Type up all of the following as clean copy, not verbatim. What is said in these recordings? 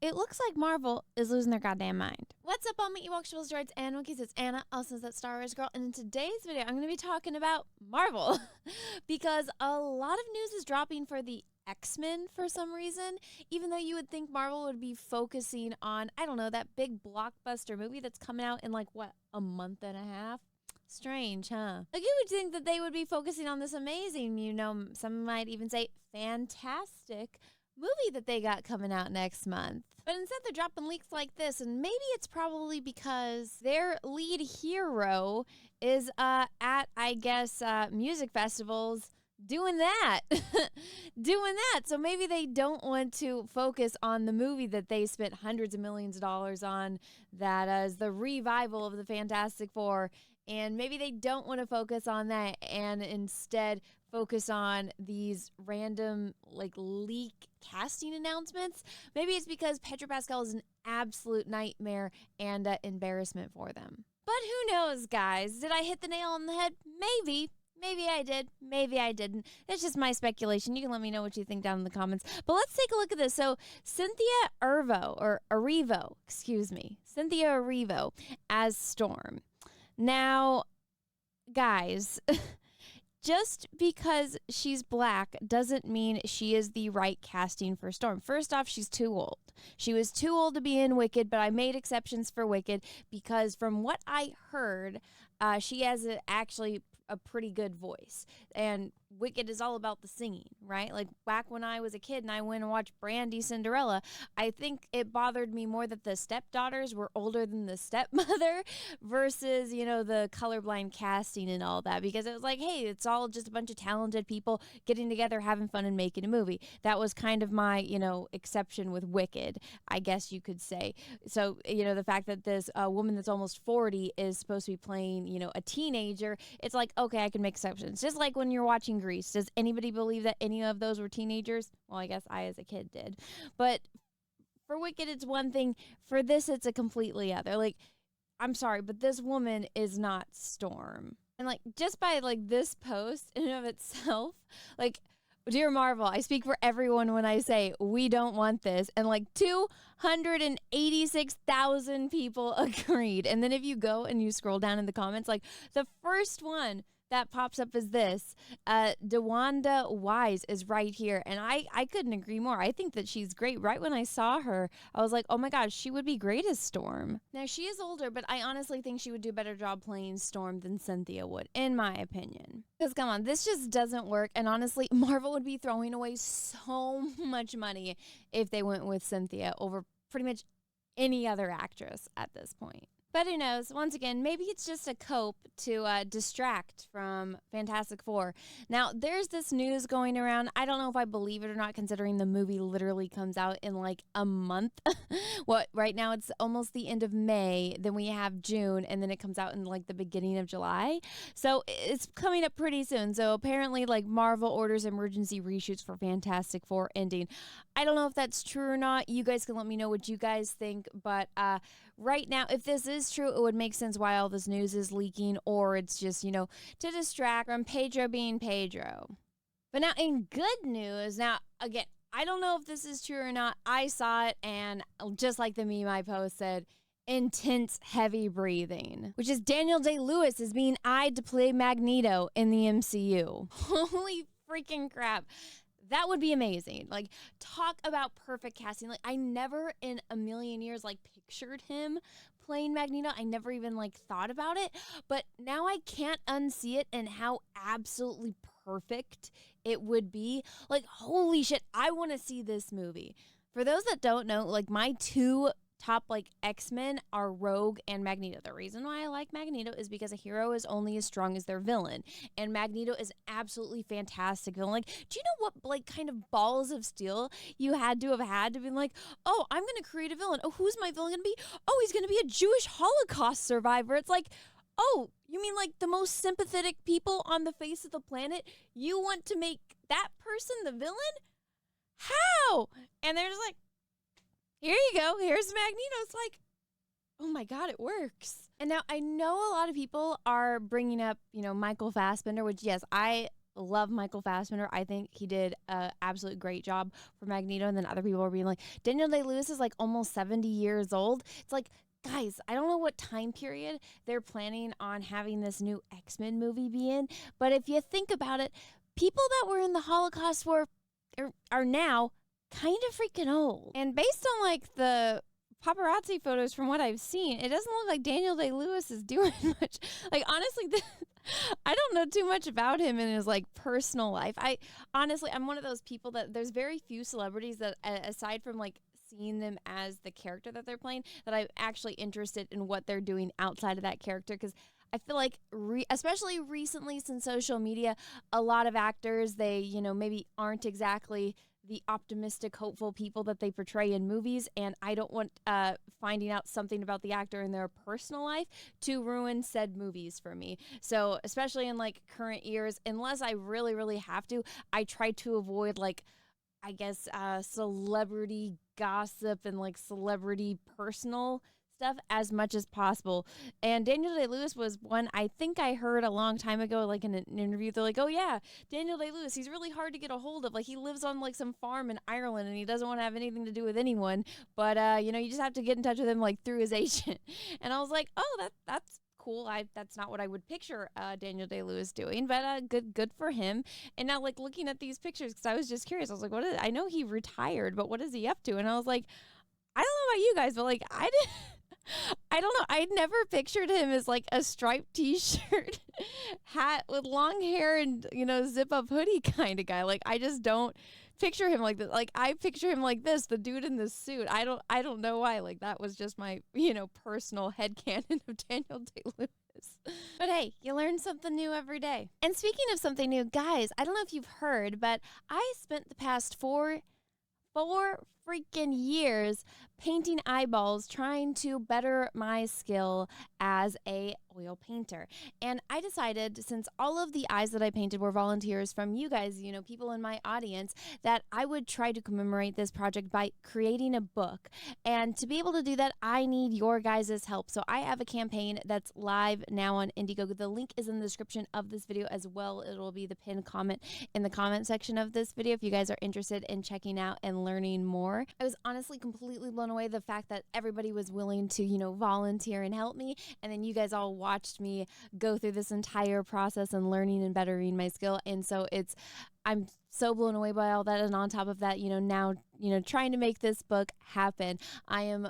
it looks like Marvel is losing their goddamn mind. What's up, all my Ewoks, Trolls, Droids, and Wookiees? It's Anna, also that Star Wars girl, and in today's video, I'm going to be talking about Marvel because a lot of news is dropping for the X-Men for some reason, even though you would think Marvel would be focusing on, I don't know, that big blockbuster movie that's coming out in like, what, a month and a half? Strange, huh? Like, you would think that they would be focusing on this amazing, you know, some might even say fantastic movie that they got coming out next month. But instead they're dropping leaks like this, and maybe it's probably because their lead hero is at, I guess, music festivals doing that. So maybe they don't want to focus on the movie that they spent hundreds of millions of dollars on, that is the revival of the Fantastic Four. And maybe they don't want to focus on that and instead focus on these random, like, leak casting announcements. Maybe it's because Pedro Pascal is an absolute nightmare and embarrassment for them. But who knows, guys? Did I hit the nail on the head? Maybe. Maybe I did. Maybe I didn't. That's just my speculation. You can let me know what you think down in the comments. But let's take a look at this. So Cynthia Erivo as Storm. Now, guys, just because she's black doesn't mean she is the right casting for Storm. First off, she's too old. She was too old to be in Wicked, but I made exceptions for Wicked because from what I heard, she has actually a pretty good voice. And Wicked is all about the singing, right? Like back when I was a kid and I went and watched Brandy Cinderella, I think it bothered me more that the stepdaughters were older than the stepmother versus, you know, the colorblind casting and all that, because it was like, hey, it's all just a bunch of talented people getting together, having fun and making a movie. That was kind of my, you know, exception with Wicked, I guess you could say. So, you know, the fact that this woman that's almost 40 is supposed to be playing, you know, a teenager, it's like, okay, I can make exceptions. Just like when you're watching Grease. Does anybody believe that any of those were teenagers? Well, I guess I as a kid did. But for Wicked, it's one thing. For this, it's a completely other. Like, I'm sorry, but this woman is not Storm. And like, just by like this post in and of itself, like, dear Marvel, I speak for everyone when I say we don't want this. And like 286,000 people agreed. And then if you go and you scroll down in the comments, like the first one that pops up is this. DeWanda Wise is right here. And I couldn't agree more. I think that she's great. Right when I saw her, I was like, oh my gosh, she would be great as Storm. Now, she is older, but I honestly think she would do a better job playing Storm than Cynthia would, in my opinion. Because come on, this just doesn't work. And honestly, Marvel would be throwing away so much money if they went with Cynthia over pretty much any other actress at this point. But who knows? Once again, maybe it's just a cope to distract from Fantastic Four. Now, there's this news going around. I don't know if I believe it or not, considering the movie literally comes out in like a month. Right now it's almost the end of May. Then we have June, and then it comes out in like the beginning of July. So it's coming up pretty soon. So apparently, like, Marvel orders emergency reshoots for Fantastic Four ending. I don't know if that's true or not. You guys can let me know what you guys think. But right now, if this is true, it would make sense why all this news is leaking, or it's just, you know, to distract from Pedro being Pedro. But now in good news, now again, I don't know if this is true or not. I saw it, and just like the meme I posted, intense heavy breathing, which is Daniel Day-Lewis is being eyed to play Magneto in the MCU. Holy freaking crap. That would be amazing. Like, talk about perfect casting. Like, I never in a million years, like, pictured him playing Magneto. I never even, like, thought about it. But now I can't unsee it and how absolutely perfect it would be. Like, holy shit, I want to see this movie. For those that don't know, like, my two top, like, X-Men are Rogue and Magneto. The reason why I like Magneto is because a hero is only as strong as their villain, and Magneto is absolutely fantastic villain. Like, do you know what, like, kind of balls of steel you had to be like, oh, I'm gonna create a villain. Oh, who's my villain gonna be? Oh, he's gonna be a Jewish Holocaust survivor. It's like, oh, you mean like the most sympathetic people on the face of the planet? You want to make that person the villain? How? And they're just like, here you go. Here's Magneto. It's like, oh my God, it works. And now I know a lot of people are bringing up, you know, Michael Fassbender, which, yes, I love Michael Fassbender. I think he did an absolute great job for Magneto. And then other people were being like, Daniel Day-Lewis is like almost 70 years old. It's like, guys, I don't know what time period they're planning on having this new X-Men movie be in. But if you think about it, people that were in the Holocaust are now kind of freaking old. And based on like the paparazzi photos from what I've seen, it doesn't look like Daniel Day-Lewis is doing much. Like, honestly, I don't know too much about him in his like personal life. I'm one of those people that there's very few celebrities that, aside from like seeing them as the character that they're playing, that I'm actually interested in what they're doing outside of that character. Because I feel like, especially recently since social media, a lot of actors, they, you know, maybe aren't exactly the optimistic, hopeful people that they portray in movies, and I don't want finding out something about the actor in their personal life to ruin said movies for me. So especially in like current years, unless I really, really have to, I try to avoid like, I guess, celebrity gossip and like celebrity personal stuff as much as possible. And Daniel Day-Lewis was one I think I heard a long time ago, like in an interview. They're like, oh yeah, Daniel Day-Lewis, he's really hard to get a hold of. Like, he lives on like some farm in Ireland and he doesn't want to have anything to do with anyone. But, you know, you just have to get in touch with him like through his agent. And I was like, oh, that's cool. That's not what I would picture Daniel Day-Lewis doing, but good for him. And now, like, looking at these pictures, because I was just curious, I was like, I know he retired, but what is he up to? And I was like, I don't know about you guys, but like, I don't know. I'd never pictured him as like a striped t-shirt, hat with long hair and, you know, zip up hoodie kind of guy. Like, I just don't picture him like this. Like, I picture him like this, the dude in the suit. I don't know why. Like, that was just my, you know, personal headcanon of Daniel Day-Lewis. But hey, you learn something new every day. And speaking of something new, guys, I don't know if you've heard, but I spent the past four freaking years painting eyeballs, trying to better my skill as a oil painter. And I decided, since all of the eyes that I painted were volunteers from you guys, you know, people in my audience, that I would try to commemorate this project by creating a book. And to be able to do that, I need your guys' help. So I have a campaign that's live now on Indiegogo. The link is in the description of this video as well. It'll be the pinned comment in the comment section of this video if you guys are interested in checking out and learning more. I was honestly completely blown away the fact that everybody was willing to, you know, volunteer and help me. And then you guys all watched me go through this entire process and learning and bettering my skill. And so I'm so blown away by all that. And on top of that, you know, now, you know, trying to make this book happen, I am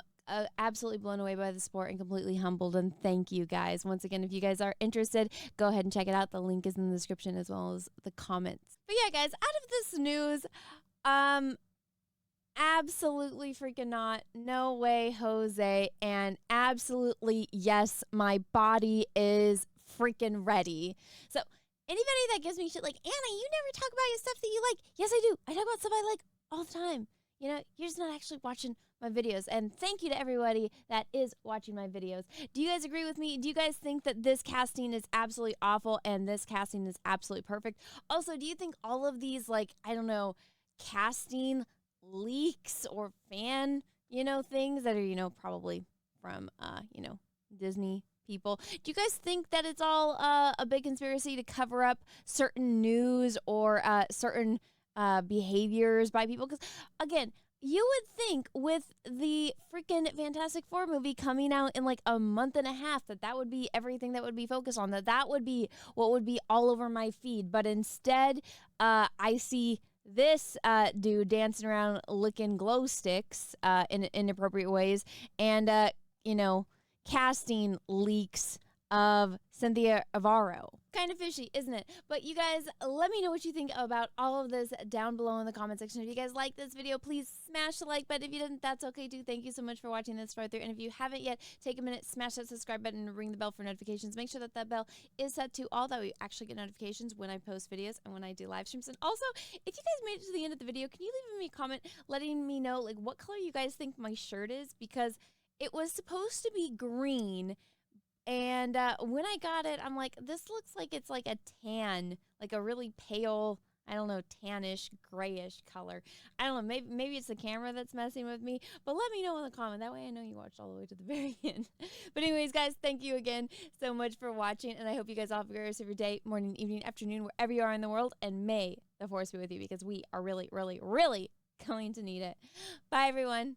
absolutely blown away by the support and completely humbled. And thank you guys. Once again, if you guys are interested, go ahead and check it out. The link is in the description as well as the comments. But yeah, guys, out of this news, absolutely freaking not. No way, Jose. And absolutely yes, my body is freaking ready. So anybody that gives me shit like, Anna, you never talk about your stuff that you like. Yes, I do. I talk about stuff I like all the time. You know, you're just not actually watching my videos. And thank you to everybody that is watching my videos. Do you guys agree with me? Do you guys think that this casting is absolutely awful and this casting is absolutely perfect? Also, do you think all of these, like, I don't know, casting leaks or fan, you know, things that are, you know, probably from, you know, Disney people, do you guys think that it's all a big conspiracy to cover up certain news or certain behaviors by people? Because again, you would think with the freaking Fantastic Four movie coming out in like a month and a half that would be everything that would be focused on, that would be what would be all over my feed. But instead, I see this dude dancing around licking glow sticks in inappropriate ways, and you know, casting leaks of Cynthia Erivo. Kind of fishy, isn't it? But you guys, let me know what you think about all of this down below in the comment section. If you guys like this video, please smash the like button. If you didn't, that's okay too. Thank you so much for watching this far through. And if you haven't yet, take a minute, smash that subscribe button and ring the bell for notifications. Make sure that that bell is set to all, that we actually get notifications when I post videos and when I do live streams. And also, if you guys made it to the end of the video, can you leave me a comment letting me know like what color you guys think my shirt is? Because it was supposed to be green. And when I got it, I'm like, this looks like it's like a tan, like a really pale I don't know, tannish, grayish color. I don't know. Maybe it's the camera that's messing with me. But let me know in the comment. That way I know you watched all the way to the very end. But anyways, guys, thank you again so much for watching. And I hope you guys all have a great rest of your day, morning, evening, afternoon, wherever you are in the world. And may the force be with you, because we are really, really, really going to need it. Bye, everyone.